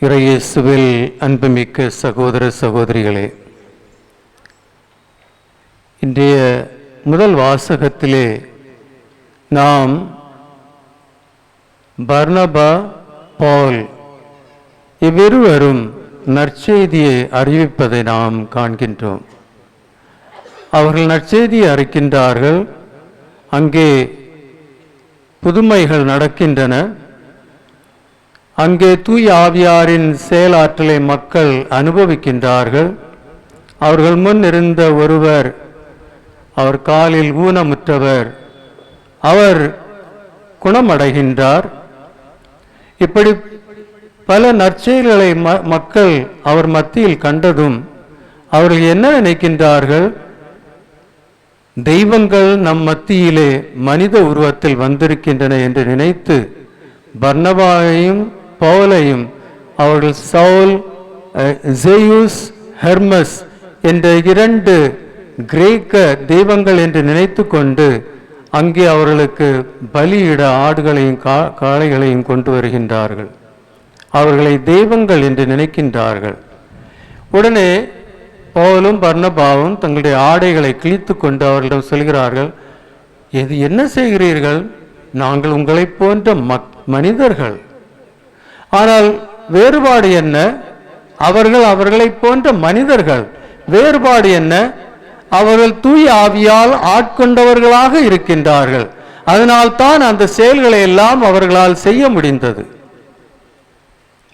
இறையேசுவில் அன்புமிக்க சகோதர சகோதரிகளே, இன்றைய முதல் வாசகத்திலே நாம் பர்னபா, பவுல் இவ்விருவரும் நற்செய்தியை அறிவிப்பதை நாம் காண்கின்றோம். அவர்கள் நற்செய்தியை அறிக்கின்றார்கள். அங்கே புதுமைகள் நடக்கின்றன. அங்கே தூய ஆவியாரின் செயலாற்றலை மக்கள் அனுபவிக்கின்றார்கள். அவர்கள் முன் இருந்த ஒருவர், அவர் காலில் ஊனமுற்றவர், அவர் குணமடைகின்றார். இப்படி பல நற்செயல்களை மக்கள் அவர் மத்தியில் கண்டதும் அவர்கள் என்ன நினைக்கின்றார்கள்? தெய்வங்கள் நம் மத்தியிலே மனித உருவத்தில் வந்திருக்கின்றன என்று நினைத்து பர்னபாவையும் பவுலையும் அவர்கள் சவுல், ஜெயூஸ், ஹெர்மஸ் என்ற இரண்டு கிரேக்க தெய்வங்கள் என்று நினைத்து கொண்டு அங்கே அவர்களுக்கு பலியிட ஆடுகளையும் காளைகளையும் கொண்டு வருகின்றார்கள். அவர்களை தெய்வங்கள் என்று நினைக்கின்றார்கள். உடனே பவுலும் பர்னபாவும் தங்களுடைய ஆடைகளை கிழித்து கொண்டு அவர்களிடம் சொல்கிறார்கள், இது என்ன செய்கிறீர்கள்? நாங்கள் உங்களை போன்ற மனிதர்கள். ஆனால் வேறுபாடு என்ன? அவர்கள் அவர்களை போன்ற மனிதர்கள். வேறுபாடு என்ன? அவர்கள் தூய ஆவியால் ஆட்கொண்டவர்களாக இருக்கின்றார்கள். அதனால் தான் அந்த செயல்களை எல்லாம் அவர்களால் செய்ய முடிந்தது.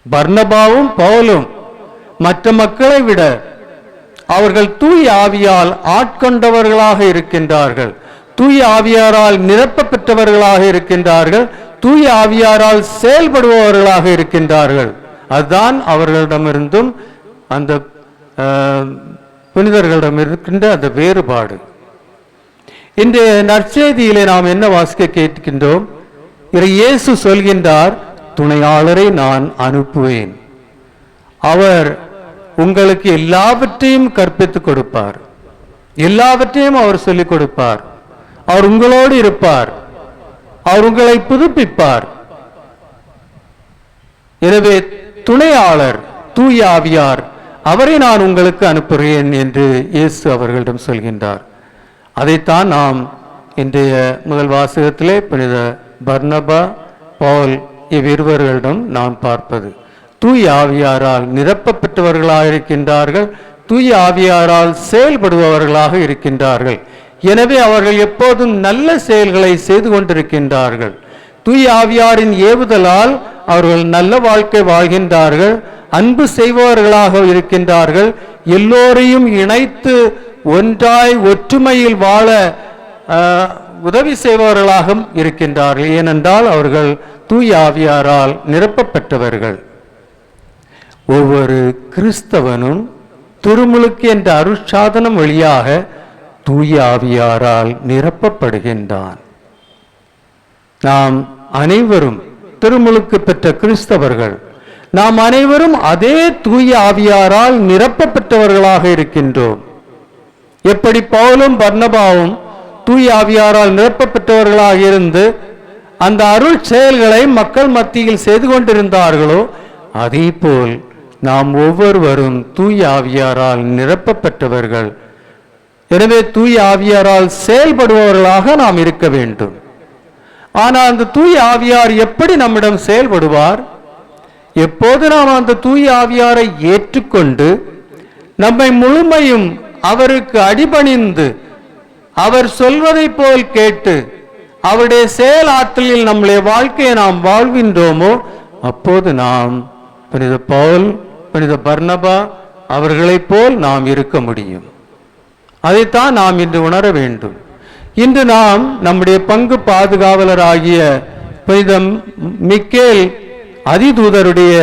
பர்னபாவும் பவுலும் மற்ற மக்களை விட அவர்கள் தூய ஆவியால் ஆட்கொண்டவர்களாக இருக்கின்றார்கள். தூய ஆவியாரால் நிரப்ப பெற்றவர்களாக இருக்கின்றார்கள். தூய ஆவியாரால் செயல்படுபவர்களாக இருக்கின்றார்கள். அதுதான் அவர்களிடமிருந்தும் அந்த புனிதர்களிடம் இருக்கின்ற அந்த வேறுபாடு. இன்றைய நற்செய்தியிலே நாம் என்ன வாசிக்க கேட்கின்றோம்? இயேசு சொல்கின்றார், துணையாளரை நான் அனுப்புவேன். அவர் உங்களுக்கு எல்லாவற்றையும் கற்பித்துக் கொடுப்பார். எல்லாவற்றையும் அவர் சொல்லிக் கொடுப்பார். அவர் உங்களோடு இருப்பார். அவர் உங்களை புதுப்பிப்பார். எனவே துணையாளர் தூய ஆவியார், அவரை நான் உங்களுக்கு அனுப்புகிறேன் என்று இயேசு அவர்களிடம் சொல்கின்றார். அதைத்தான் நாம் இன்றைய முதல் வாசகத்திலே புனித பர்னபா, பவுல் இவ்விருவர்களிடம் நாம் பார்ப்பது. தூய ஆவியாரால் நிரப்ப பெற்றவர்களாக இருக்கின்றார்கள். தூய ஆவியாரால் செயல்படுபவர்களாக இருக்கின்றார்கள். எனவே அவர்கள் எப்போதும் நல்ல செயல்களை செய்து கொண்டிருக்கின்றார்கள். தூய ஆவியாரின் ஏவுதலால் அவர்கள் நல்ல வாழ்க்கை வாழ்கின்றார்கள். அன்பு செய்பவர்களாக இருக்கின்றார்கள். எல்லோரையும் இணைத்து ஒன்றாய் ஒற்றுமையில் வாழ உதவி செய்பவர்களாக இருக்கின்றார்கள். ஏனென்றால் அவர்கள் தூய ஆவியாரால் நிரப்பப்பட்டவர்கள். ஒவ்வொரு கிறிஸ்தவனும் திருமுழுக்கு என்ற அருட்சாதனம் வழியாக தூய ஆவியாரால் நிரப்பப்படுகின்றான். நாம் அனைவரும் திருமுழுக்கு பெற்ற கிறிஸ்தவர்கள். நாம் அனைவரும் அதே தூய ஆவியாரால் நிரப்பப்பட்டவர்களாக இருக்கின்றோம். எப்படி பவுலும் பர்னபாவும் தூய ஆவியாரால் நிரப்பப்பட்டவர்களாக இருந்து அந்த அருள் செயல்களை மக்கள் மத்தியில் செய்து கொண்டிருந்தார்களோ, அதே போல் நாம் ஒவ்வொருவரும் தூய ஆவியாரால் நிரப்பப்பட்டவர்கள். எனவே தூய ஆவியாரால் செயல்படுபவர்களாக நாம் இருக்க வேண்டும். ஆனால் அந்த தூய ஆவியார் எப்படி நம்மிடம் செயல்படுவார்? எப்போது நாம் அந்த தூய ஆவியாரை ஏற்றுக்கொண்டு நம்மை முழுமையும் அவருக்கு அடிபணிந்து அவர் சொல்வதை போல் கேட்டு அவருடைய செயல் ஆற்றலில் நம்முடைய வாழ்க்கையை நாம் வாழ்கின்றோமோ, அப்போது நாம் புனித பவுல், புனித பர்னபா அவர்களைப் போல் நாம் இருக்க முடியும். அதைத்தான் நாம் இன்று உணர வேண்டும். இன்று நாம் நம்முடைய பங்கு பாதுகாவலராகிய புனித மிக்கேல் அதிதூதருடைய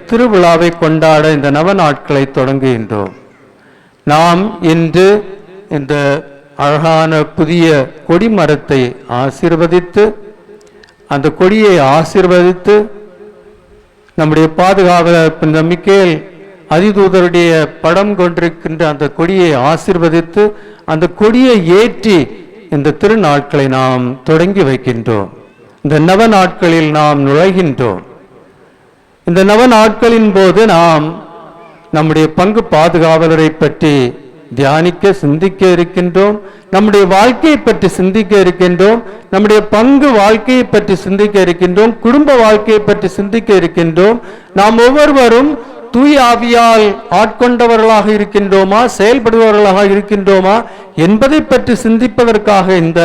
திருவிழாவை கொண்டாட இந்த நவ நாட்களை தொடங்குகின்றோம். நாம் இன்று இந்த அழகான புதிய கொடிமரத்தை ஆசீர்வதித்து, அந்த கொடியை ஆசீர்வதித்து, நம்முடைய பாதுகாவலர் புனித மிக்கேல் அதிதூதருடைய படம் கொண்டிருக்கின்ற அந்த கொடியை ஆசீர்வதித்து, அந்த கொடியை ஏற்றி இந்த திருநாட்களை நாம் தொடங்கி வைக்கின்றோம். இந்த நவ நாட்களில் நாம் நுழைகின்றோம். இந்த நவ நாட்களின் போது நாம் நம்முடைய பங்கு பாதுகாவலரை பற்றி தியானிக்க சிந்திக்க இருக்கின்றோம். நம்முடைய வாழ்க்கையை பற்றி சிந்திக்க இருக்கின்றோம். நம்முடைய பங்கு வாழ்க்கையை பற்றி சிந்திக்க இருக்கின்றோம். குடும்ப வாழ்க்கையை பற்றி சிந்திக்க இருக்கின்றோம். நாம் ஒவ்வொருவரும் தூய ஆவியால் ஆட்கொண்டவர்களாக இருக்கின்றோமா, செயல்படுபவர்களாக இருக்கின்றோமா என்பதை பற்றி சிந்திப்பதற்காக இந்த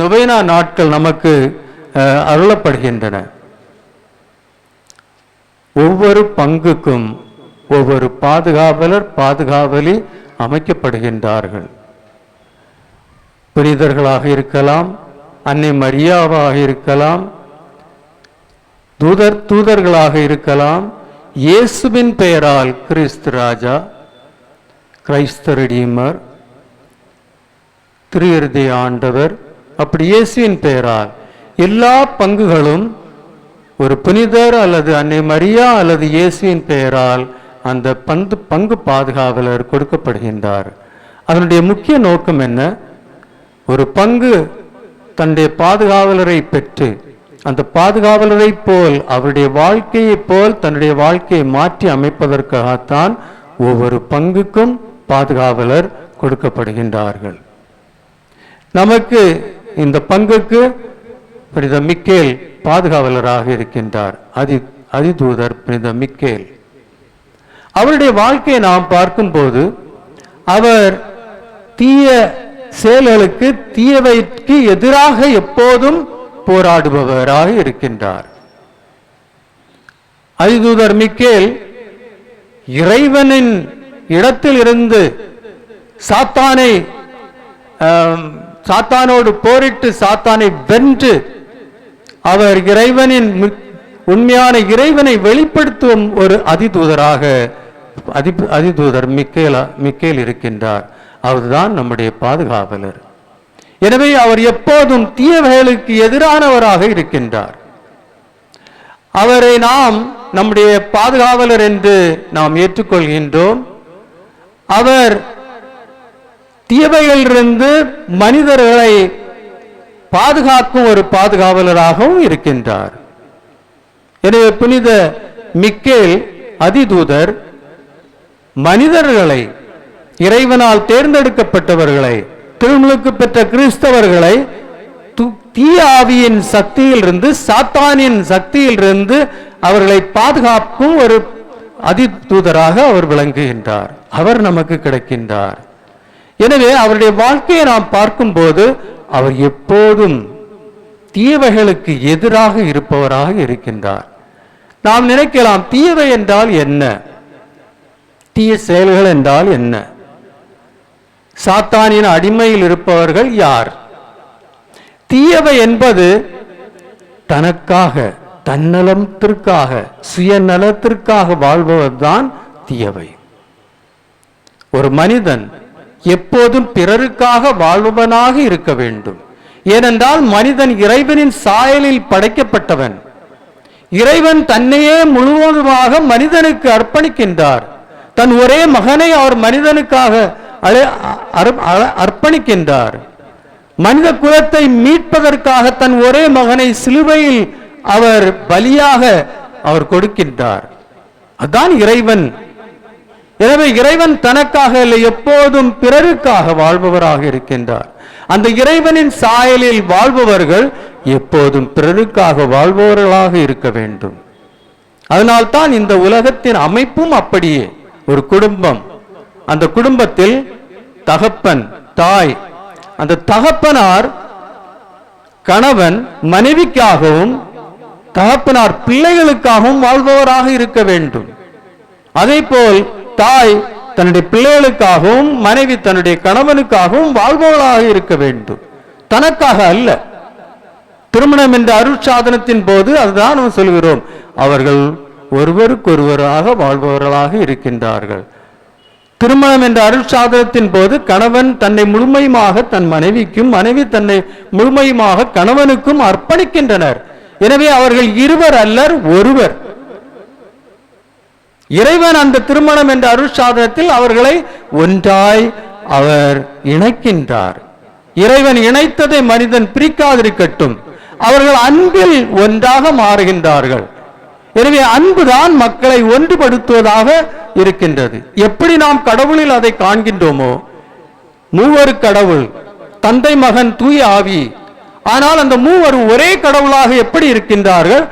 நொவேனா நாட்கள் நமக்கு அருளப்படுகின்றன. ஒவ்வொரு பங்குக்கும் ஒவ்வொரு பாதுகாவலர் பாதுகாவலி அமைக்கப்படுகின்றார்கள். புனிதர்களாக இருக்கலாம், அன்னை மரியாவாக இருக்கலாம், தூதர்களாக இருக்கலாம், இயேசுவின் பெயரால் கிறிஸ்து ராஜா, கிரைஸ்த ரெடீமர், திரு ஆண்டவர், அப்படி இயேசுவின் பெயரால் எல்லா பங்குகளும் ஒரு புனிதர் அல்லது அன்னை மரியா அல்லது இயேசுவின் பெயரால் அந்த பங்கு பாதுகாவலர் கொடுக்கப்படுகின்றார். அதனுடைய முக்கிய நோக்கம் என்ன? ஒரு பங்கு தன்னுடைய பாதுகாவலரை பெற்று அந்த பாதுகாவலரை போல் அவருடைய வாழ்க்கையை போல் தன்னுடைய வாழ்க்கையை மாற்றி அமைப்பதற்காகத்தான் ஒவ்வொரு பங்குக்கும் பாதுகாவலர் கொடுக்கப்படுகின்றார்கள். நமக்கு இந்த பங்குக்கு புனித மிக்கேல் பாதுகாவலராக இருக்கின்றார். அதிதூதர் புனித மிக்கேல். அவருடைய வாழ்க்கையை நாம் பார்க்கும்போது அவர் தீய செயல்களுக்கு தீயவைக்கு எதிராக எப்போதும் போராடுபவராக இருக்கின்றார். அதிதூதர் மிக்கேல் இறைவனின் இடத்தில் இருந்து சாத்தானோடு போரிட்டு சாத்தானை வென்று அவர் இறைவனின் உண்மையான இறைவனை வெளிப்படுத்தும் ஒரு அதிதூதர் மிக்கேல் இருக்கின்றார். அவர்தான் நம்முடைய பாதுகாவலர். எனவே அவர் எப்போதும் தீயவைகளுக்கு எதிரானவராக இருக்கின்றார். அவரை நாம் நம்முடைய பாதுகாவலர் என்று நாம் ஏற்றுக்கொள்கின்றோம். அவர் தீயவைகளிலிருந்து மனிதர்களை பாதுகாக்கும் ஒரு பாதுகாவலராகவும் இருக்கின்றார். எனவே புனித மிக்கேல் அதிதூதர் மனிதர்களை, இறைவனால் தேர்ந்தெடுக்கப்பட்டவர்களை, திருமுழுக்கு பெற்ற கிறிஸ்தவர்களை தீய ஆவியின் சக்தியிலிருந்து, சாத்தானின் சக்தியிலிருந்து அவர்களை பாதுகாக்கும் ஒரு அதிதூதராக அவர் விளங்குகின்றார். அவர் நமக்கு கிடைக்கின்றார். எனவே அவருடைய வாழ்க்கையை நாம் பார்க்கும்போது அவர் எப்போதும் தீயவைகளுக்கு எதிராக இருப்பவராக இருக்கின்றார். நாம் நினைக்கலாம், தீயவை என்றால் என்ன? தீய செயல்கள் என்றால் என்ன? சாத்தானின் அடிமையில் இருப்பவர்கள் யார்? தீயவை என்பது தனக்காக, தன்னலத்திற்காக, சுயநலத்திற்காக வாழ்பவர்தான் தீயவை. ஒரு மனிதன் எப்போதும் பிறருக்காக வாழ்பவனாக இருக்க வேண்டும். ஏனென்றால் மனிதன் இறைவனின் சாயலில் படைக்கப்பட்டவன். இறைவன் தன்னையே முழுவதுமாக மனிதனுக்கு அர்ப்பணிக்கின்றார். தன் ஒரே மகனை அவர் மனிதனுக்காக அர்ப்பணிக்கின்றார். மனித குலத்தை மீட்பதற்காக தன் ஒரே மகனை சிலுவையில் அவர் பலியாக அவர் கொடுக்கின்றார். அதான் இறைவன். எனவே இறைவன் தனக்காக இல்லை, எப்போதும் பிறருக்காக வாழ்பவராக இருக்கின்றார். அந்த இறைவனின் சாயலில் வாழ்பவர்கள் எப்போதும் பிறருக்காக வாழ்பவர்களாக இருக்க வேண்டும். அதனால்தான் இந்த உலகத்தின் அமைப்பும் அப்படியே. ஒரு குடும்பம், அந்த குடும்பத்தில் தகப்பன், தாய், அந்த தகப்பனார் கணவன் மனைவிக்காகவும் தகப்பனார் பிள்ளைகளுக்காகவும் வாழ்பவராக இருக்க வேண்டும். அதே போல் தாய் தன்னுடைய பிள்ளைகளுக்காகவும் மனைவி தன்னுடைய கணவனுக்காகவும் வாழ்பவர்களாக இருக்க வேண்டும், தனக்காக அல்ல. திருமணம் என்ற அருட்சாதனத்தின் போது அதுதான் நாம் சொல்கிறோம், அவர்கள் ஒருவருக்கொருவராக வாழ்பவர்களாக இருக்கின்றார்கள். திருமணம் என்ற அருட்சாதனத்தின் போது கணவன் தன்னை முழுமையாக தன் மனைவிக்கும், மனைவி தன்னை முழுமையாக கணவனுக்கும் அர்ப்பணிக்கின்றனர். எனவே அவர்கள் இருவர் அல்லர், ஒருவர். இறைவன் அந்த திருமணம் என்ற அருட்சாதனத்தில் அவர்களை ஒன்றாய் அவர் இணைக்கின்றார். இறைவன் இணைத்ததை மனிதன் பிரிக்காதிருக்கட்டும். அவர்கள் அன்பில் ஒன்றாக மாறுகின்றார்கள். எனவே அன்புதான் மக்களை ஒன்றுபடுத்துவதாக இருக்கின்றது. எப்படி நாம் கடவுளில் அதை காண்கின்றோமோ, மூவர் கடவுள், தந்தை, மகன், தூய ஆவி. ஆனால் அந்த மூவர் ஒரே கடவுளாக எப்படி இருக்கின்றார்கள்?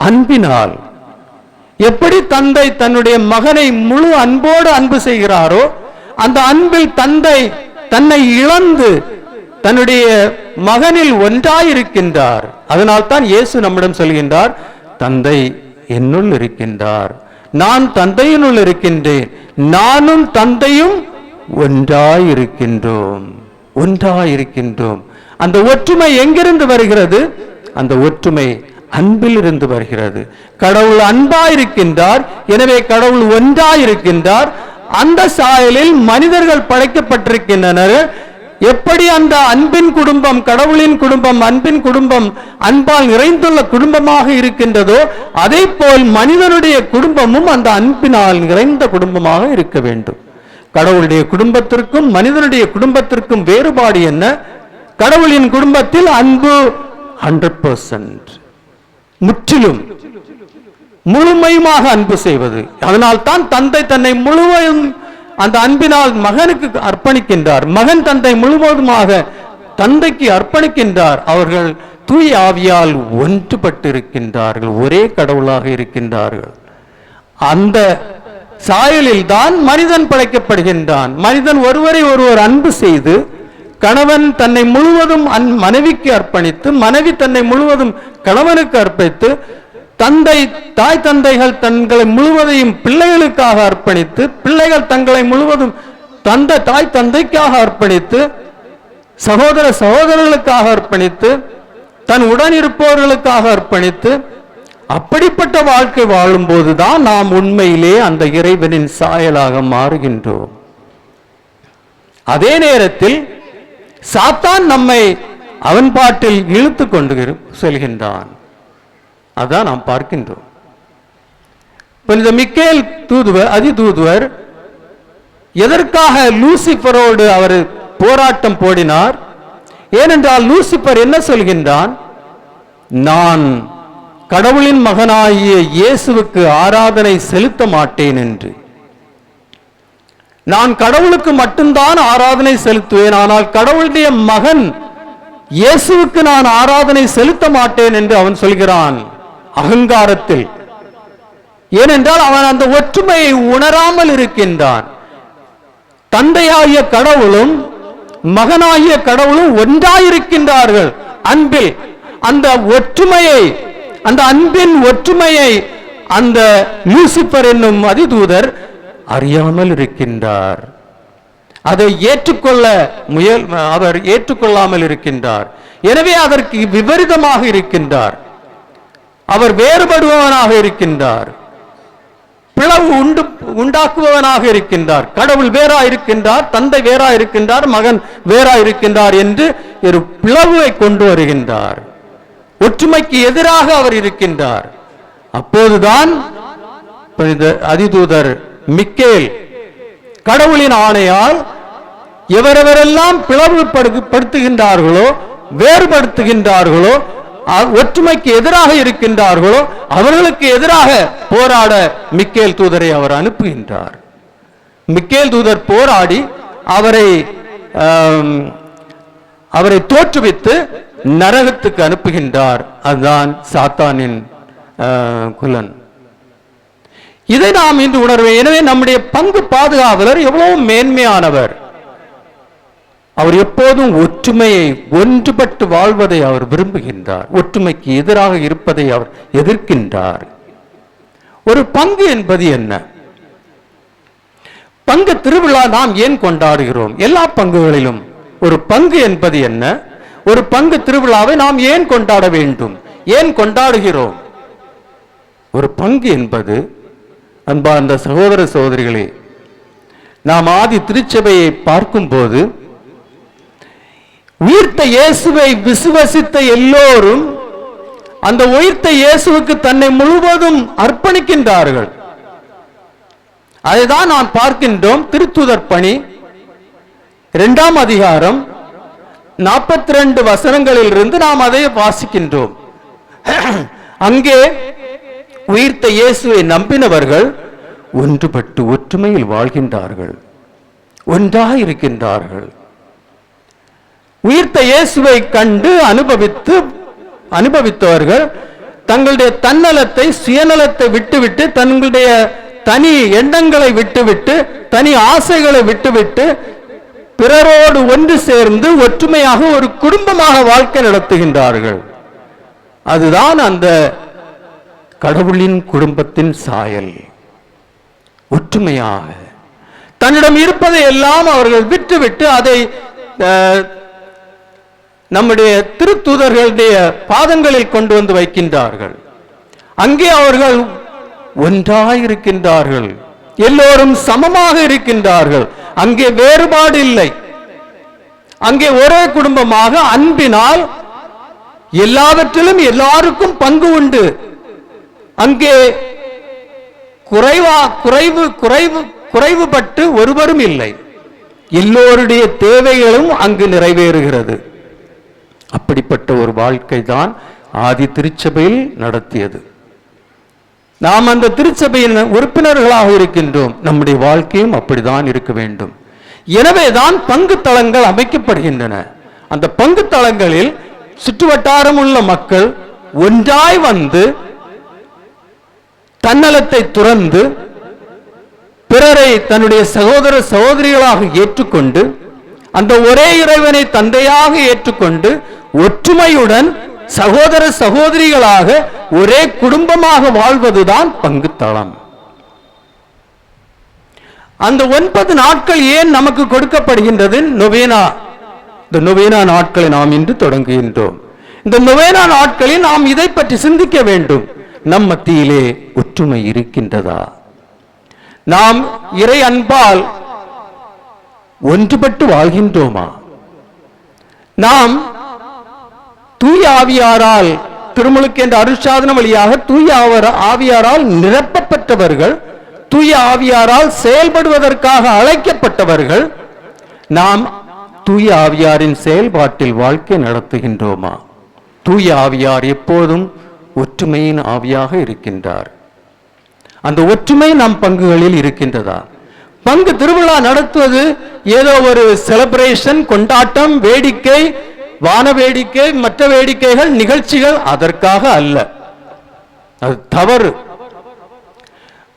அன்பினால். எப்படி தந்தை தன்னுடைய மகனை முழு அன்போடு அன்பு செய்கிறாரோ, அந்த அன்பில் தந்தை தன்னை இழந்து தன்னுடைய மகனில் ஒன்றாயிருக்கின்றார். அதனால் தான் இயேசு நம்மிடம் சொல்கின்றார், தந்தை என்னுள் இருக்கின்றார், நான் தந்தையினுள் இருக்கின்றேன், நானும் தந்தையும் ஒன்றாயிருக்கின்றோம். ஒன்றாயிருக்கின்றோம். அந்த ஒற்றுமை எங்கிருந்து வருகிறது? அந்த ஒற்றுமை அன்பில் இருந்து வருகிறது. கடவுள் அன்பாயிருக்கின்றார், எனவே கடவுள் ஒன்றாயிருக்கின்றார். அந்த சாயலில் மனிதர்கள் படைக்கப்பட்டிருக்கின்றனர். எப்படி அந்த அன்பின் குடும்பம், கடவுளின் குடும்பம், அன்பின் குடும்பம் அன்பால் நிறைந்துள்ள குடும்பமாக இருக்கின்றதோ, அதே போல் மனிதனுடைய குடும்பமும் அந்த அன்பினால் நிறைந்த குடும்பமாக இருக்க வேண்டும். கடவுளுடைய குடும்பத்திற்கும் மனிதனுடைய குடும்பத்திற்கும் வேறுபாடு என்ன? கடவுளின் குடும்பத்தில் அன்பு 100%, முற்றிலும் முழுமையுமாக அன்பு செய்வது. அதனால் தான் தந்தை தன்னை முழுவதும் அந்த அன்பினால் மகனுக்கு அர்ப்பணிக்கின்றார், மகன் தந்தை முழுவதுமாக தந்தைக்கு அர்ப்பணிக்கின்றார். அவர்கள் தூய ஆவியால் ஒன்றுபட்டு இருக்கின்றார்கள், ஒரே கடவுளாக இருக்கின்றார்கள். அந்த சாயலில் தான் மனிதன் படைக்கப்படுகின்றான். மனிதன் ஒருவரை ஒருவர் அன்பு செய்து, கணவன் தன்னை முழுவதும் மனைவிக்கு அர்ப்பணித்து, மனைவி தன்னை முழுவதும் கணவனுக்கு அர்ப்பணித்து, தந்தை தாய் தந்தைகள் தங்களை முழுவதையும் பிள்ளைகளுக்காக அர்ப்பணித்து, பிள்ளைகள் தங்களை முழுவதும் தாய் தந்தைக்காக அர்ப்பணித்து, சகோதர சகோதரர்களுக்காக அர்ப்பணித்து, தன் உடன் இருப்பவர்களுக்காக அர்ப்பணித்து, அப்படிப்பட்ட வாழ்க்கை வாழும் போதுதான் நாம் உண்மையிலே அந்த இறைவனின் சாயலாக மாறுகின்றோம். அதே நேரத்தில் சாத்தான் நம்மை அவன் பாட்டில் இழுத்து கொண்டு செல்கின்றான். அதான் நாம் பார்க்கின்றோம். புனித மிக்கேல் தூதுவர், அதிதூதுவர் எதற்காக லூசிபரோடு அவர் போராட்டம் போடினார்? ஏனென்றால் லூசிபர் என்ன சொல்கின்றான்? நான் கடவுளின் மகனாகிய இயேசுவுக்கு ஆராதனை செலுத்த மாட்டேன் என்று. நான் கடவுளுக்கு மட்டும்தான் ஆராதனை செலுத்துவேன், ஆனால் கடவுளுடைய மகன் இயேசுவுக்கு நான் ஆராதனை செலுத்த மாட்டேன் என்று அவன் சொல்கிறான், அகங்காரத்தில். ஏனென்றால் அவன் அந்த ஒற்றுமையை உணராமல் இருக்கின்றான். தந்தையாகிய கடவுளும் மகனாகிய கடவுளும் ஒன்றாயிருக்கின்றார்கள் அன்பில். அந்த ஒற்றுமையை, அந்த அன்பின் ஒற்றுமையை அந்த லூசிபர் என்னும் அதிதூதர் அறியாமல் இருக்கின்றார். அதை ஏற்றுக்கொள்ள அவர் ஏற்றுக்கொள்ளாமல் இருக்கின்றார். எனவே அதற்கு விபரீதமாக இருக்கின்றார். அவர் வேறுபடுபவனாக இருக்கின்றார், பிளவு உண்டாக்குபவனாக இருக்கின்றார். கடவுள் வேறா இருக்கின்றார், தந்தை வேறா இருக்கின்றார், மகன் வேறா இருக்கின்றார் என்று ஒரு பிளவை கொண்டு வருகின்றார். ஒற்றுமைக்கு எதிராக அவர் இருக்கின்றார். அப்போதுதான் அதிதூதர் மிக்கேல் கடவுளின் ஆணையால் எவரெவரெல்லாம் பிளவுபடுத்துகின்றார்களோ, வேறுபடுத்துகின்றார்களோ, ஒற்றுமைக்கு எதிராக இருக்கின்றார்களோ அவர்களுக்கு எதிராக போராட மிக்கேல் தூதரை அவர் அனுப்புகின்றார். மிக்கேல் தூதர் போராடி அவரை தோற்றுவித்து நரகத்துக்கு அனுப்புகின்றார். அதுதான் சாத்தானின் குலன். இதை நாம் இன்று உணர்வேன். எனவே நம்முடைய பங்கு பாதுகாவலர் எவ்வளவு மேன்மையானவர். அவர் எப்போதும் ஒற்றுமையை, ஒன்றுபட்டு வாழ்வதை அவர் விரும்புகின்றார். ஒற்றுமைக்கு எதிராக இருப்பதை அவர் எதிர்க்கின்றார். ஒரு பங்கு என்பது என்ன? பங்கு திருவிழா நாம் ஏன் கொண்டாடுகிறோம்? எல்லா பங்குகளிலும் ஒரு பங்கு என்பது என்ன? ஒரு பங்கு திருவிழாவை நாம் ஏன் கொண்டாட வேண்டும், ஏன் கொண்டாடுகிறோம்? ஒரு பங்கு என்பது, அன்பார்ந்த சகோதர சகோதரிகளே, நாம் ஆதி திருச்சபையை பார்க்கும் போது உயிர்த்த இயேசுவை விசுவசித்த எல்லோரும் அந்த உயிர்த்த இயேசுவுக்கு தன்னை முழுவதும் அர்ப்பணிக்கின்றார்கள். அதைதான் நாம் பார்க்கின்றோம். திருத்தூதர் பணி 2ஆம் அதிகாரம் 42 வசனங்களில் இருந்து நாம் அதை வாசிக்கின்றோம். அங்கே உயிர்த்த இயேசுவை நம்பினவர்கள் ஒன்றுபட்டு ஒற்றுமையில் வாழ்கின்றார்கள், ஒன்றாக இருக்கின்றார்கள். உயிர்த்த இயேசுவை கண்டு அனுபவித்தவர்கள் தங்களுடைய தன்னலத்தை, சுயநலத்தை விட்டுவிட்டு, தங்களுடைய தனி எண்ணங்களை விட்டுவிட்டு, தனி ஆசைகளை விட்டுவிட்டு பிறரோடு ஒன்று சேர்ந்து ஒற்றுமையாக ஒரு குடும்பமாக வாழ்க்கை நடத்துகின்றார்கள். அதுதான் அந்த கடவுளின் குடும்பத்தின் சாயல். ஒற்றுமையாக தன்னிடம் இருப்பதை எல்லாம் அவர்கள் விட்டுவிட்டு அதை நம்முடைய திருத்தூதர்களுடைய பாதங்களில் கொண்டு வந்து வைக்கின்றார்கள். அங்கே அவர்கள் ஒன்றாக இருக்கின்றார்கள், எல்லோரும் சமமாக இருக்கின்றார்கள். அங்கே வேறுபாடு இல்லை. அங்கே ஒரே குடும்பமாக அன்பினால் எல்லாவற்றிலும் எல்லாருக்கும் பங்கு உண்டு. அங்கே குறைவுபட்டு ஒருவரும் இல்லை. எல்லோருடைய தேவைகளும் அங்கு நிறைவேறுகிறது. அப்படிப்பட்ட ஒரு வாழ்க்கை தான் ஆதி திருச்சபையில் நடத்தியது. நாம் அந்த திருச்சபையின் உறுப்பினர்களாக இருக்கின்றோம். நம்முடைய வாழ்க்கையும் அப்படிதான் இருக்க வேண்டும். எனவேதான் பங்கு தளங்கள் அமைக்கப்படுகின்றன. அந்த பங்கு தளங்களில் சுற்றுவட்டாரம் உள்ள மக்கள் ஒன்றாய் வந்து தன்னலத்தை துறந்து பிறரை தன்னுடைய சகோதர சகோதரிகளாக ஏற்றுக்கொண்டு, அந்த ஒரே இறைவனை தந்தையாக ஏற்றுக்கொண்டு ஒற்றுமையுடன் சகோதர சகோதரிகளாக ஒரே குடும்பமாக வாழ்வதுதான் பங்கு தளம். அந்த 9 நாட்கள் ஏன் நமக்கு கொடுக்கப்படுகின்றது? நொவேனா. இந்த நொவேனா நாட்களை நாம் இன்று தொடங்குகின்றோம். இந்த நொவேனா நாட்களில் நாம் இதை பற்றி சிந்திக்க வேண்டும். நம் மத்தியிலே ஒற்றுமை இருக்கின்றதா? நாம் இறை அன்பால் ஒன்றுபட்டு வாழ்கின்றோமா? நாம் தூய ஆவியாரால், திருமுழுக்கு என்ற அருட்சாதனம் வழியாக தூய ஆவியாரால் நிரப்பப்பட்டவர்கள், தூய ஆவியாரால் செயல்படுவதற்காக அழைக்கப்பட்டவர்கள். நாம் தூய ஆவியாரின் செயல்பாட்டில் வாழ்க்கை நடத்துகின்றோமா? தூய ஆவியார் எப்போதும் ஒற்றுமையின் ஆவியாக இருக்கின்றார். அந்த ஒற்றுமை நம் பங்குகளில் இருக்கின்றதா? பங்கு திருவிழா நடத்துவது ஏதோ ஒரு செலிப்ரேஷன், கொண்டாட்டம், வேடிக்கை, வான வேடிக்கை, மற்ற வேடிக்கைகள், நிகழ்ச்சிகள், அதற்காக அல்ல. அது தவறு.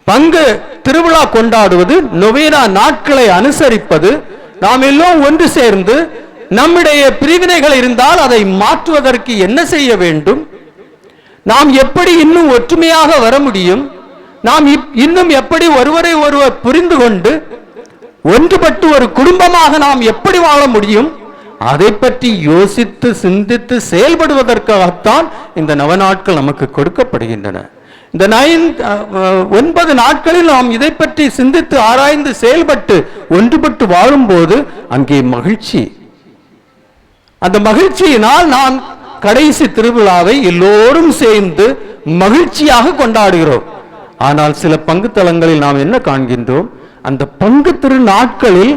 பங்கு திருவிழா கொண்டாடுவது, நொவேனா நாட்களை அனுசரிப்பது, நாம் எல்லோரும் ஒன்று சேர்ந்து நம்முடைய பிரிவினைகள் இருந்தால் அதை மாற்றுவதற்கு என்ன செய்ய வேண்டும், நாம் எப்படி இன்னும் ஒற்றுமையாக வர முடியும், நாம் இன்னும் எப்படி ஒருவரை ஒருவர் புரிந்து கொண்டு ஒன்றுபட்டு ஒரு குடும்பமாக நாம் எப்படி வாழ முடியும், அதை பற்றி யோசித்து சிந்தித்து செயல்படுவதற்காகத்தான் இந்த நவநாட்கள் நமக்கு கொடுக்கப்படுகின்றன. இந்த 9 நாட்களில் நாம் இதை பற்றி சிந்தித்து ஆராய்ந்து செயல்பட்டு ஒன்றுபட்டு வாழும்போது அங்கே மகிழ்ச்சி. அந்த மகிழ்ச்சியினால் நாம் கடைசி திருவிழாவை எல்லோரும் சேர்ந்து மகிழ்ச்சியாக கொண்டாடுகிறோம். ஆனால் சில பங்கு தளங்களில் நாம் என்ன காண்கின்றோம்? அந்த பங்கு திரு நாட்களில்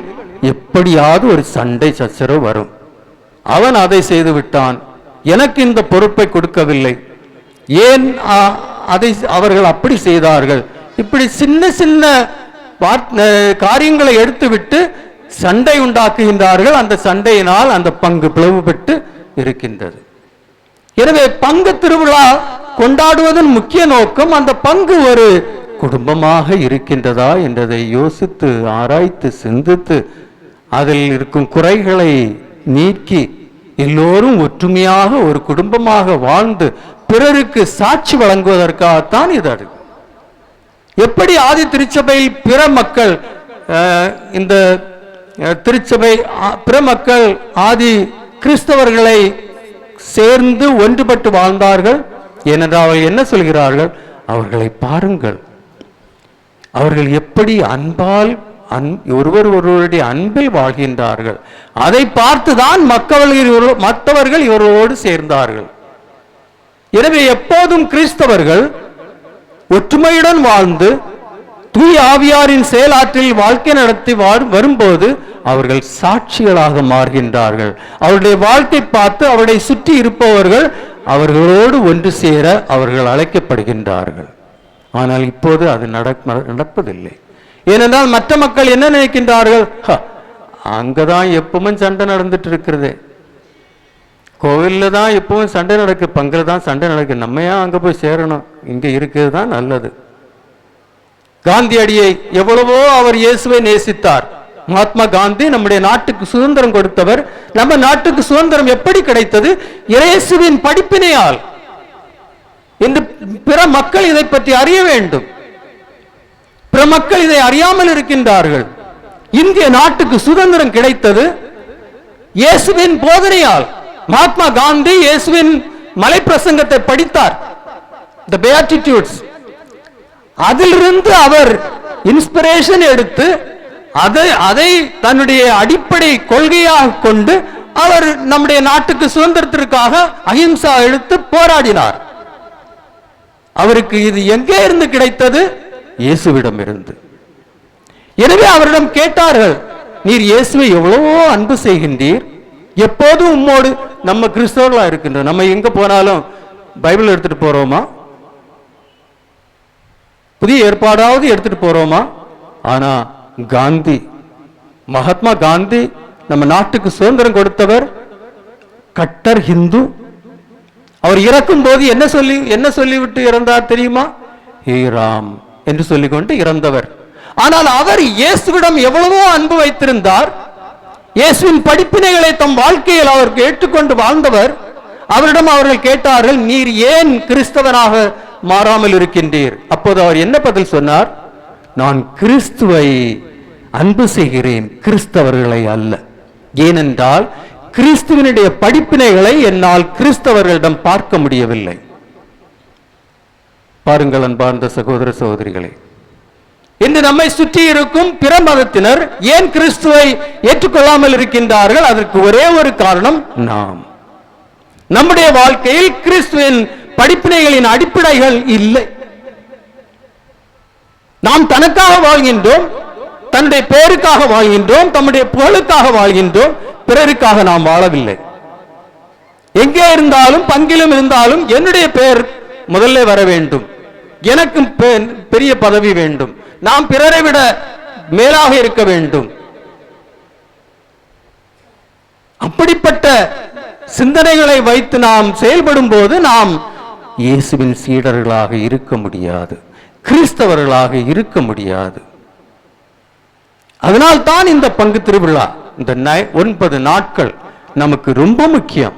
எப்படியாவது ஒரு சண்டை சச்சரவு வரும். அவன் அதை செய்து விட்டான், எனக்கு இந்த பொறுப்பை கொடுக்கவில்லை, ஏன் அதை அவர்கள் அப்படி செய்தார்கள், இப்படி சின்ன சின்ன காரியங்களை எடுத்துவிட்டு சண்டை உண்டாக்குகின்றார்கள். அந்த சண்டையினால் அந்த பங்கு பிளவுபட்டு இருக்கின்றது. எனவே பங்கு திருவிழா கொண்டாடுவதன் முக்கிய நோக்கம் அந்த பங்கு ஒரு குடும்பமாக இருக்கின்றதா என்றதை யோசித்து ஆராய்த்து சிந்தித்து அதில் இருக்கும் குறைகளை நீக்கி எல்லோரும் ஒற்றுமையாக ஒரு குடும்பமாக வாழ்ந்து பிறருக்கு சாட்சி வழங்குவதற்காகத்தான் இது. எப்படி ஆதி திருச்சபையில் பிற மக்கள், இந்த திருச்சபை பிற மக்கள் ஆதி கிறிஸ்தவர்களை சேர்ந்து ஒன்றுபட்டு வாழ்ந்தார்கள்? ஏனென்றால் அவர்கள் என்ன சொல்கிறார்கள்? அவர்களை பாருங்கள், அவர்கள் எப்படி அன்பால் ஒருவருடைய அன்பில் வாழ்கின்றார்கள். அதை பார்த்துதான் மற்றவர்கள் இவரோடு சேர்ந்தார்கள். எனவே எப்போதும் கிறிஸ்தவர்கள் ஒற்றுமையுடன் வாழ்ந்து தூய ஆவியாரின் செயலாற்றில் வாழ்க்கை நடத்தி வரும்போது அவர்கள் சாட்சிகளாக மாறுகின்றார்கள். அவருடைய வாழ்க்கை பார்த்து அவருடைய சுற்றி இருப்பவர்கள் அவர்களோடு ஒன்று சேர அவர்கள் அழைக்கப்படுகின்றார்கள். ஆனால் இப்போது அது நடப்பதில்லை. ஏனென்றால் மற்ற மக்கள் என்ன நினைக்கின்றார்கள்? அங்கதான் எப்பவும் சண்டை நடந்துட்டு இருக்கிறது, கோவில்ல தான் எப்பவும் சண்டை நடக்கு, பங்குல தான் சண்டை நடக்கு, நம்ம ஏன் அங்க போய் சேரணும், இங்க இருக்கிறது தான் நல்லது. காந்தியடியை எவ்வளவோ அவர் இயேசுவை நேசித்தார். மகாத்மா காந்தி நம்முடைய நாட்டுக்கு சுதந்திரம் கொடுத்தவர். நம்ம நாட்டுக்கு சுதந்திரம் எப்படி கிடைத்தது? இயேசுவின் படிப்பினையால். இன்று பிற மக்கள் இதை பற்றி அறிய வேண்டும். பிற மக்கள் இதை அறியாமல் இருக்கின்றார்கள். இந்திய நாட்டுக்கு சுதந்திரம் கிடைத்தது இயேசுவின் போதனையால். மகாத்மா காந்தி இயேசுவின் மலை பிரசங்கத்தை படித்தார், தி பெயாட்டிட்யூட்ஸ். அதிலிருந்து அவர் இன்ஸ்பிரேஷன் எடுத்து அதை தன்னுடைய அடிப்படை கொள்கையாக கொண்டு அவர் நம்முடைய நாட்டுக்கு சுதந்திரத்திற்காக அஹிம்சா எடுத்து போராடினார். அவருக்கு இது எங்கே இருந்து கிடைத்தது? இயேசுவிடம் இருந்து. எனவே அவரிடம் கேட்டார்கள், நீர் இயேசுவை எவ்வளவோ அன்பு செய்கின்றீர், எப்போதும் உம்மோடு. நம்ம கிறிஸ்தவர்களா இருக்கின்றோம், நம்ம எங்க போனாலும் பைபிள் எடுத்துட்டு போறோமா? புதிய ஏற்பாடாவது எடுத்துட்டு போறோமா? ஆனா காந்தி, மகாத்மா காந்தி நம்ம நாட்டுக்கு சுதந்திரம் கொடுத்தவர், கட்டர் ஹிந்து. அவர் இறக்கும் போது என்ன சொல்லிவிட்டு இறந்தார் தெரியுமா? ஹே ராம் என்று சொல்லிக்கொண்டு இறந்தவர். ஆனால் அவர் இயேசுவிடம் எவ்வளவோ அன்பு வைத்திருந்தார். இயேசுவின் படிப்பினைகளை தம் வாழ்க்கையில் அவர் ஏற்றுக்கொண்டு வாழ்ந்தவர். அவரிடம் அவர்கள் கேட்டார்கள், நீர் ஏன் கிறிஸ்தவனாக மாறாமல் இருக்கின்றீர்? அப்போது அவர் என்ன பதில் சொன்னார்? நான் கிறிஸ்துவை அன்பு செய்கிறேன், கிறிஸ்தவர்களை அல்ல. ஏனென்றால் கிறிஸ்துவனுடைய படிப்பினைகளை என்னால் கிறிஸ்தவர்களிடம் பார்க்க முடியவில்லை. பாருங்கள் அன்பார்ந்த சகோதர சகோதரிகளே, இன்று நம்மை சுற்றி இருக்கும் பிற மதத்தினர் ஏன் கிறிஸ்துவை ஏற்றுக்கொள்ளாமல் இருக்கின்றார்கள்? அதற்கு ஒரே ஒரு காரணம், நம்முடைய வாழ்க்கையில் கிறிஸ்துவின் படிப்பினைகளின் அடிப்படைகள் இல்லை. நாம் தனக்காக வாழ்கின்றோம், தன்னுடைய பெயருக்காக வாழ்கின்றோம், தம்முடைய புகழுக்காக வாழ்கின்றோம், பிறருக்காக நாம் வாழவில்லை. எங்கே இருந்தாலும் பங்கிலும் இருந்தாலும் என்னுடைய பெயர் முதல்ல வர வேண்டும், எனக்கு பெரிய பதவி வேண்டும், நாம் பிறரை விட மேலாக இருக்க வேண்டும். அப்படிப்பட்ட சிந்தனைகளை வைத்து நாம் செயல்படும் போது நாம் இயேசுவின் சீடர்களாக இருக்க முடியாது, கிறிஸ்தவர்களாக இருக்க முடியாது. அதனால் தான் இந்த பங்கு திருவிழா, இந்த 9 நாட்கள் நமக்கு ரொம்ப முக்கியம்.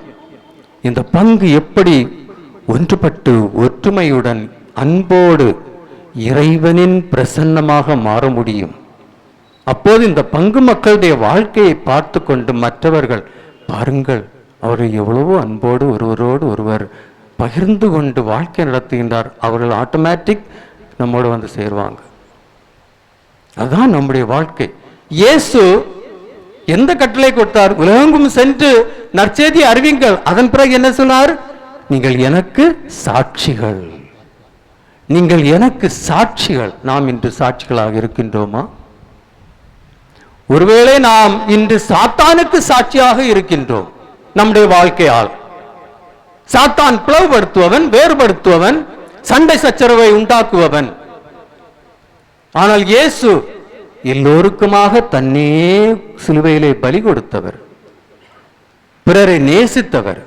இந்த பங்கு எப்படி ஒன்றுபட்டு ஒற்றுமையுடன் அன்போடு இறைவனின் பிரசன்னமாக மாற முடியும்? அப்போது இந்த பங்கு மக்களுடைய வாழ்க்கையை பார்த்து கொண்டு மற்றவர்கள், பாருங்கள் அவர் எவ்வளவோ அன்போடு ஒருவரோடு ஒருவர் பகிர்ந்து கொண்டு வாழ்க்கை நடத்துகின்றார், அவர்கள் ஆட்டோமேட்டிக் நம்மோடு வந்து சேருவாங்க. அதுதான் நம்முடைய வாழ்க்கை. இயேசு எந்த கட்டளை கொடுத்தார்? உலகெங்கும் சென்று நற்செய்தி அறிவிங்கள். அதன் பிறகு என்ன சொன்னார்? நீங்கள் எனக்கு சாட்சிகள், நீங்கள் எனக்கு சாட்சிகள். நாம் இன்று சாட்சிகளாக இருக்கின்றோமா? ஒருவேளை நாம் இன்று சாத்தானுக்கு சாட்சியாக இருக்கின்றோம். நம்முடைய வாழ்க்கையால் சாத்தான் பிளவுபடுத்துவவன், வேறுபடுத்துவவன், சண்டை சச்சரவை உண்டாக்குபவன். ஆனால் இயேசு எல்லோருக்குமாக தன்னே சிலுவையிலே பலி கொடுத்தவர், பிறரை நேசித்தவர்,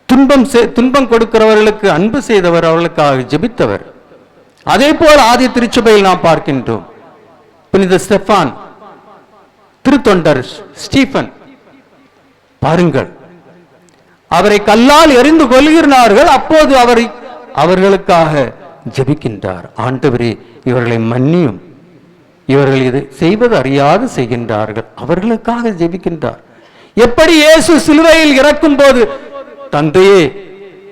துன்பம் கொடுக்கிறவர்களுக்கு அன்பு செய்தவர், அவர்களுக்காக ஜெபித்தவர். அதே போல் ஆதி திருச்சபையில் நாம் பார்க்கின்றோம். புனித ஸ்டெஃபான், திருத்தொண்டர் ஸ்டீபன், பாருங்கள், அவரை கல்லால் எறிந்து கொள்கிறார்கள். அப்போது அவர்களுக்காக ஜெபிக்கின்றார். ஆண்டவரே இவர்களை மன்னியும், இவர்கள் இது செய்வது அறியாது செய்கின்றார்கள், அவர்களுக்காக ஜெபிக்கின்றார். எப்படி இயேசு சிலுவையில் இறக்கும் போது, தந்தையே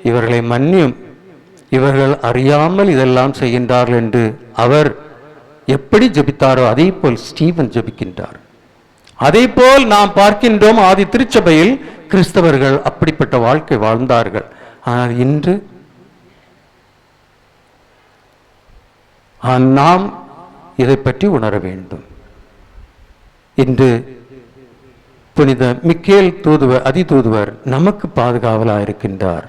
இவர்களை மன்னியும், இவர்கள் அறியாமல் இதெல்லாம் செய்கின்றார்கள் என்று அவர் எப்படி ஜெபித்தாரோ அதே போல் ஸ்டீபன் ஜெபிக்கின்றார். அதே போல் நாம் பார்க்கின்றோம், ஆதி திருச்சபையில் கிறிஸ்தவர்கள் அப்படிப்பட்ட வாழ்க்கை வாழ்ந்தார்கள். ஆனால் இன்று நாம் இதை பற்றி உணர வேண்டும். இன்று புனித மிக்கேல் தூதுவர், அதிதூதுவர் நமக்கு பாதுகாவலாக இருக்கின்றார்.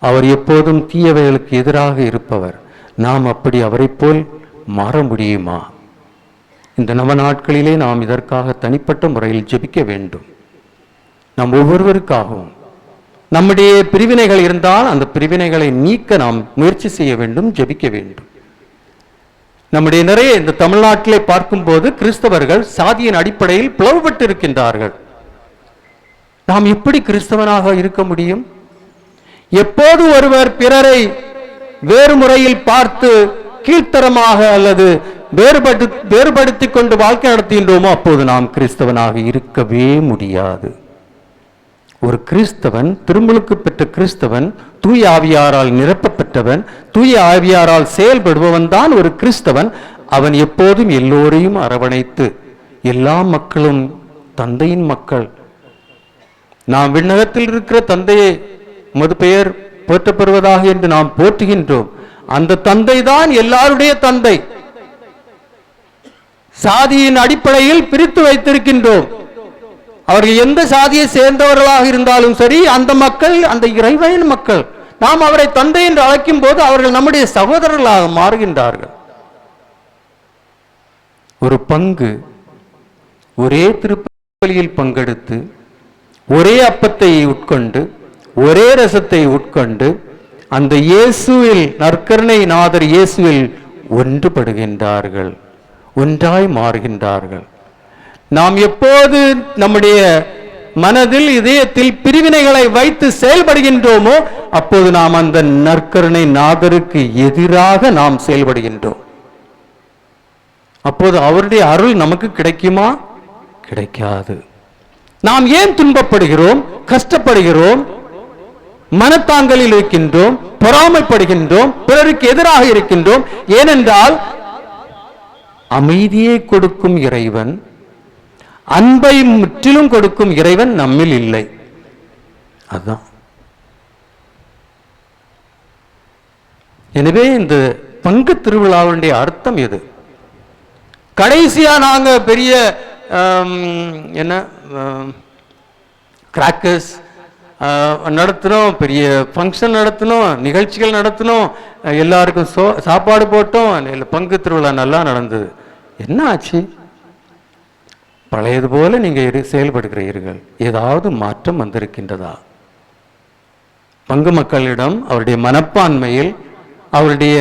அவர் எப்போதும் தீயவைகளுக்கு எதிராக இருப்பவர். நாம் அப்படி அவரை போல் மாற முடியுமா? இந்த நவ நாட்களிலே நாம் இதற்காக தனிப்பட்ட முறையில் ஜெபிக்க வேண்டும். நாம் ஒவ்வொருவருக்காகவும் நம்முடைய பிரிவினைகள் இருந்தால் அந்த பிரிவினைகளை நீக்க நாம் முயற்சி செய்ய வேண்டும், ஜெபிக்க வேண்டும். நம்முடைய நிறைய இந்த தமிழ்நாட்டிலே பார்க்கும்போது கிறிஸ்தவர்கள் சாதியின் அடிப்படையில் பிளவுபட்டு இருக்கின்றார்கள். நாம் எப்படி கிறிஸ்தவனாக இருக்க முடியும்? எப்போது ஒருவர் பிறரை வேறு முறையில் பார்த்து கீழ்த்தரமாக அல்லது வேறுபடுத்தி கொண்டு வாழ்க்கை நடத்துகின்றோமோ அப்போது நாம் கிறிஸ்தவனாக இருக்கவே முடியாது. ஒரு கிறிஸ்தவன், திருமுழுக்கு பெற்ற கிறிஸ்தவன், தூய ஆவியாரால் நிரப்பப்பட்டவன், தூய ஆவியாரால் செயல்படுபவன் தான் ஒரு கிறிஸ்தவன். அவன் எப்போதும் எல்லோரையும் அரவணைத்து, எல்லா மக்களும் தந்தையின் மக்கள், நாம் விண்ணகத்தில் இருக்கிற தந்தையை உமது பெயர் போற்றப்படுவதாக என்று நாம் போற்றுகின்றோம். அந்த தந்தை தான் எல்லாருடைய தந்தை. சாதியின் அடிப்படையில் பிரித்து வைத்திருக்கின்றோம். அவர்கள் எந்த சாதியை சேர்ந்தவர்களாக இருந்தாலும் சரி, அந்த மக்கள் அந்த இறைவனின் மக்கள். நாம் அவரை தந்தை என்று அழைக்கும் போது அவர்கள் நம்முடைய சகோதரர்களாக மாறுகின்றார்கள். ஒரு பங்கு ஒரே திருப்பலியில் பங்கெடுத்து ஒரே அப்பத்தை உட்கொண்டு ஒரே ரசத்தை உட்கொண்டு அந்த இயேசுவில், நற்கருணை நாதர் இயேசுவில் ஒன்றுபடுகின்றார்கள், ஒன்றாய் மாறுகின்றார்கள். நாம் எப்போது நம்முடைய மனதில், இதயத்தில் பிரிவினைகளை வைத்து செயல்படுகின்றோமோ அப்போது நாம் அந்த நற்கருணை நாதருக்கு எதிராக நாம் செயல்படுகின்றோம். அப்போது அவருடைய அருள் நமக்கு கிடைக்குமா? கிடைக்காது. நாம் ஏன் துன்பப்படுகிறோம், கஷ்டப்படுகிறோம், மனத்தாங்கலில் இருக்கின்றோம், பொறாமைப்படுகின்றோம், பிறருக்கு எதிராக இருக்கின்றோம்? ஏனென்றால் அமைதியை கொடுக்கும் இறைவன், அன்பை முற்றிலும் கொடுக்கும் இறைவன் நம்மில் இல்லை. அதுதான். எனவே இந்த பங்கு திருவிழாவுடைய அர்த்தம் எது? கடைசியா நாங்க பெரிய என்ன கிராக்கர்ஸ் நடத்தினோம், பெரிய ஃபங்க்ஷன் நடத்தினோம், நிகழ்ச்சிகள் நடத்தினோம், எல்லாருக்கும் சாப்பாடு போட்டோம், பங்கு திருவிழா நல்லா நடந்தது. என்ன ஆச்சு? பழையது போல நீங்க செயல்படுகிறீர்கள். ஏதாவது மாற்றம் வந்திருக்கின்றதா? பங்கு மக்களிடம் அவருடைய மனப்பான்மையில், அவருடைய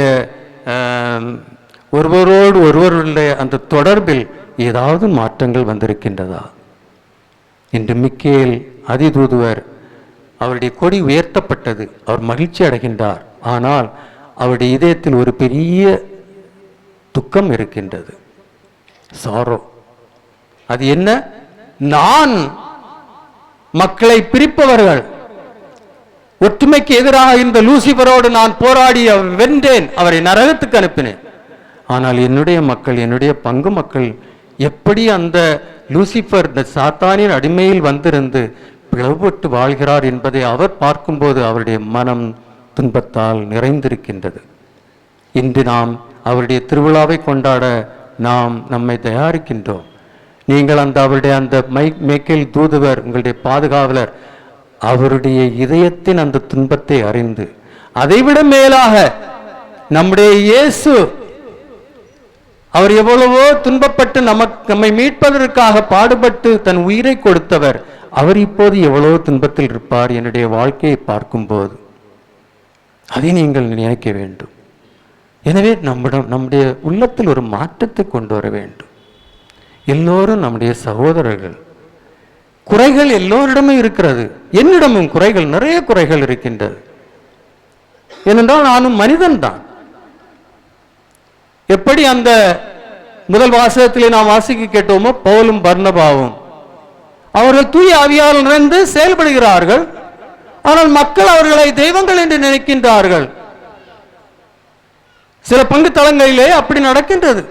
ஒருவரோடு ஒருவருடைய அந்த தொடர்பில் ஏதாவது மாற்றங்கள் வந்திருக்கின்றதா? இன்று மிக்கேல் அதிதூதுவர், அவருடைய கொடி உயர்த்தப்பட்டது, அவர் மகிழ்ச்சி அடைகின்றார். ஆனால் அவருடைய இதயத்தில் ஒரு பெரிய துக்கம் இருக்கின்றது, சாரோ. அது என்ன? நான் மக்களை பிரிப்பவர்கள், ஒற்றுமைக்கு எதிராக இந்த லூசிபரோடு நான் போராடி வென்றேன், அவரை நரகத்துக்கு அனுப்பினேன். ஆனால் என்னுடைய மக்கள், என்னுடைய பங்கு மக்கள் எப்படி அந்த லூசிபர், இந்த சாத்தானின் அடிமையில் வந்திருந்து பிளவுபட்டு வாழ்கிறார் என்பதை அவர் பார்க்கும்போது அவருடைய மனம் துன்பத்தால் நிறைந்திருக்கின்றது. இன்று நாம் அவருடைய திருவிழாவை கொண்டாட நாம் நம்மை தயாரிக்கின்றோம். நீங்கள் அவருடைய அந்த மைக்கேல் தூதுவர், உங்களுடைய பாதுகாவலர், அவருடைய இதயத்தின் அந்த துன்பத்தை அறிந்து, அதைவிட மேலாக நம்முடைய இயேசு, அவர் எவ்வளவோ துன்பப்பட்டு நம்மை மீட்பதற்காக பாடுபட்டு தன் உயிரை கொடுத்தவர், அவர் இப்போது எவ்வளவு துன்பத்தில் இருப்பார் என்னுடைய வாழ்க்கையை பார்க்கும்போது. அதை நீங்கள் நினைக்க வேண்டும். எனவே நம்முடைய உள்ளத்தில் ஒரு மாற்றத்தை கொண்டு வர வேண்டும். எல்லோரும் நம்முடைய சகோதரர்கள். குறைகள் எல்லோரிடமும் இருக்கிறது, என்னிடமும் குறைகள், நிறைய குறைகள் இருக்கின்றது. ஏனென்றால் நானும் மனிதன் தான். எப்படி அந்த முதல் வாசகத்திலே நாம் வாசிக்க கேட்டோமோ, பவுலும் பர்னபாவும் அவர்கள் தூய ஆவியால் நிறைந்து செயல்படுகிறார்கள். ஆனால் மக்கள் அவர்களை தெய்வங்கள் என்று நினைக்கின்றார்கள். சில பங்கு தளங்களிலே அப்படி நடக்கின்றது.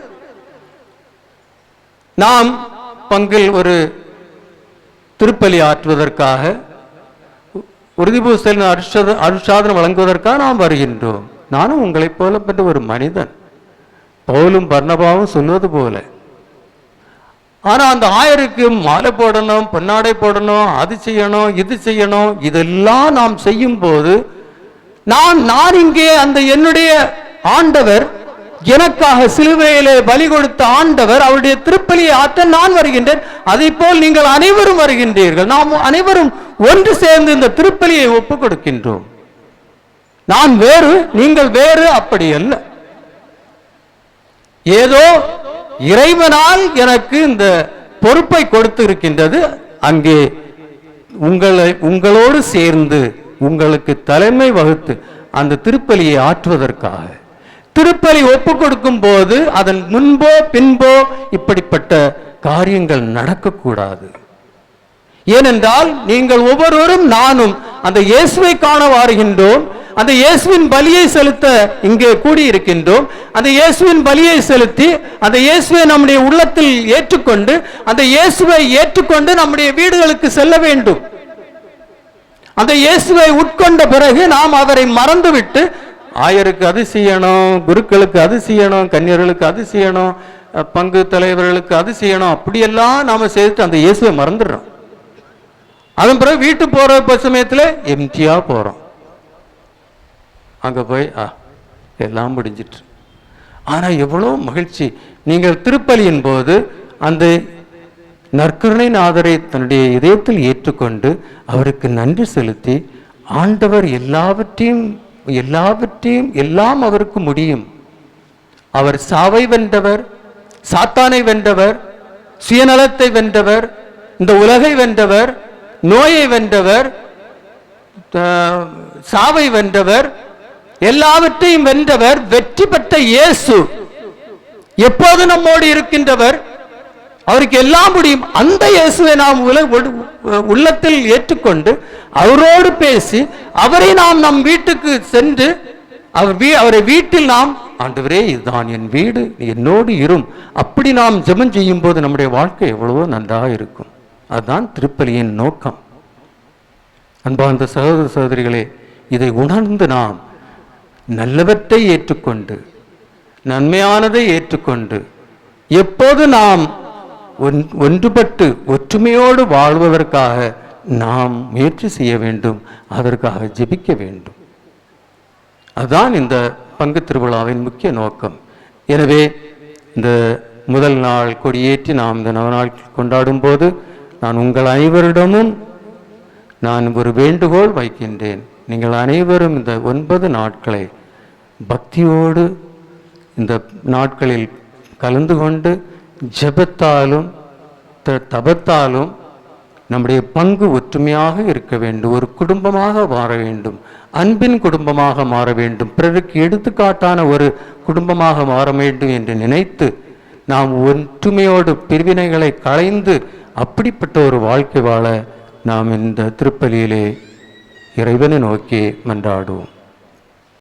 நாம் பங்கில் ஒரு திருப்பலி ஆற்றுவதற்காக, உறுதிபூசல் அருட்சாதனம் வழங்குவதற்காக நாம் வருகின்றோம். நானும் உங்களைப் போலப்பட்ட ஒரு மனிதன், பவுலும் பர்னபாவும் சொல்வது போல. ஆனா அந்த ஆயருக்கு மாலை போடணும், பொன்னாடை போடணும், அது செய்யணும், இது செய்யணும், இதெல்லாம் நாம் செய்யும் போது நான் இங்கே அந்த என்னுடைய ஆண்டவர், எனக்காக சிலுவையிலே பலி கொடுத்த ஆண்டவர், அவருடைய திருப்பலியை ஆற்ற நான் வருகின்றேன், அதை போல் நீங்கள் அனைவரும் வருகின்றீர்கள். நாம் அனைவரும் ஒன்று சேர்ந்து இந்த திருப்பலியை ஒப்புக் கொடுக்கின்றோம். நான் வேறு, நீங்கள் வேறு, அப்படி அல்ல. ஏதோ இறைவனால் எனக்கு இந்த பொறுப்பை கொடுத்து இருக்கின்றது. அங்கே உங்களோடு சேர்ந்து உங்களுக்கு தலைமை வகுத்து அந்த திருப்பலியை ஆற்றுவதற்காக. திருப்பலி ஒப்பு கொடுக்கும் போது அதன் முன்போ பின்போ இப்படிப்பட்ட காரியங்கள் நடக்கக்கூடாது. ஏனென்றால் நீங்கள் ஒவ்வொருவரும் நானும் அந்த இயேசுவை காண வருகின்றோம். அந்த இயேசுவின் பலியை செலுத்த இங்கே கூடியிருக்கின்றோம். அந்த இயேசுவின் பலியை செலுத்தி அந்த இயேசுவை நம்முடைய உள்ளத்தில் ஏற்றுக்கொண்டு அந்த இயேசுவை ஏற்றுக்கொண்டு நம்முடைய வீடுகளுக்கு செல்ல வேண்டும். அந்த இயேசுவை உட்கொண்ட பிறகு நாம் அவரை மறந்துவிட்டு ஆயருக்கு அது செய்யணும், குருக்களுக்கு அது செய்யணும், கன்னியர்களுக்கு அது செய்யணும், பங்கு தலைவர்களுக்கு அது செய்யணும், அப்படியெல்லாம் நாம செய்துட்டு அந்த இயேசுவை மறந்துடுறோம். அதன் பிறகு வீட்டு போற சமயத்தில் எம்டியா போறோம். அங்க போய் எல்லாம் முடிஞ்சிட்டு. ஆனா எவ்வளவு மகிழ்ச்சி! நீங்கள் திருப்பலியின் போது அந்த நற்கருணை நாதரை தன்னுடைய இதயத்தில் ஏற்றுக்கொண்டு அவருக்கு நன்றி செலுத்தி, ஆண்டவர் எல்லாவற்றையும் எல்லாம் அவருக்கு முடியும். அவர் சாவை வென்றவர், சாத்தானை வென்றவர், சுயநலத்தை வென்றவர், இந்த உலகை வென்றவர், நோயை வென்றவர், சாவை வென்றவர், எல்லாவற்றையும் வென்றவர், வெற்றி பெற்ற இயேசு எப்போது நம்மோடு இருக்கின்றவர். அவருக்கு எல்லாம் முடியும். அந்த இயேசுவை நாம் உள்ளத்தில் ஏற்றுக்கொண்டு அவரோடு பேசி அவரை நாம் நம் வீட்டுக்கு சென்று அவரை வீட்டில் நாம், ஆண்டவரே இதுதான் என் வீடு, என்னோடு இரும், அப்படி நாம் ஜெபம் செய்யும் போது நம்முடைய வாழ்க்கை எவ்வளவோ நன்றாக இருக்கும். அதுதான் திருப்பலியின் நோக்கம். அன்பார்ந்த சகோதர சகோதரிகளே, இதை உணர்ந்து நாம் நல்லவற்றை ஏற்றுக்கொண்டு நன்மையானதை ஏற்றுக்கொண்டு எப்போது நாம் ஒன்றுபட்டு ஒற்றுமையோடு வாழ்வதற்காக நாம் முயற்சி செய்ய வேண்டும், அதற்காக ஜெபிக்க வேண்டும். அதுதான் இந்த பங்கு திருவிழாவின் முக்கிய நோக்கம். எனவே இந்த முதல் நாள் கொடியேற்றி நாம் இந்த நவநாள் கொண்டாடும் போது நான் உங்கள் அனைவரிடமும் ஒரு வேண்டுகோள் வைக்கின்றேன். நீங்கள் அனைவரும் இந்த 9 நாட்களை பக்தியோடு இந்த நாட்களில் கலந்து கொண்டு ஜெபத்தாலும் தபத்தாலும் நம்முடைய பங்கு ஒற்றுமையாக இருக்க வேண்டும், ஒரு குடும்பமாக மாற வேண்டும், அன்பின் குடும்பமாக மாற வேண்டும், பிறருக்கு எடுத்துக்காட்டான ஒரு குடும்பமாக மாற வேண்டும் என்று நினைத்து நாம் ஒற்றுமையோடு பிரிவினைகளை களைந்து அப்படிப்பட்ட ஒரு வாழ்க்கை வாழ நாம் இந்த திருப்பலியிலே இறைவனை நோக்கி மன்றாடுவோம்.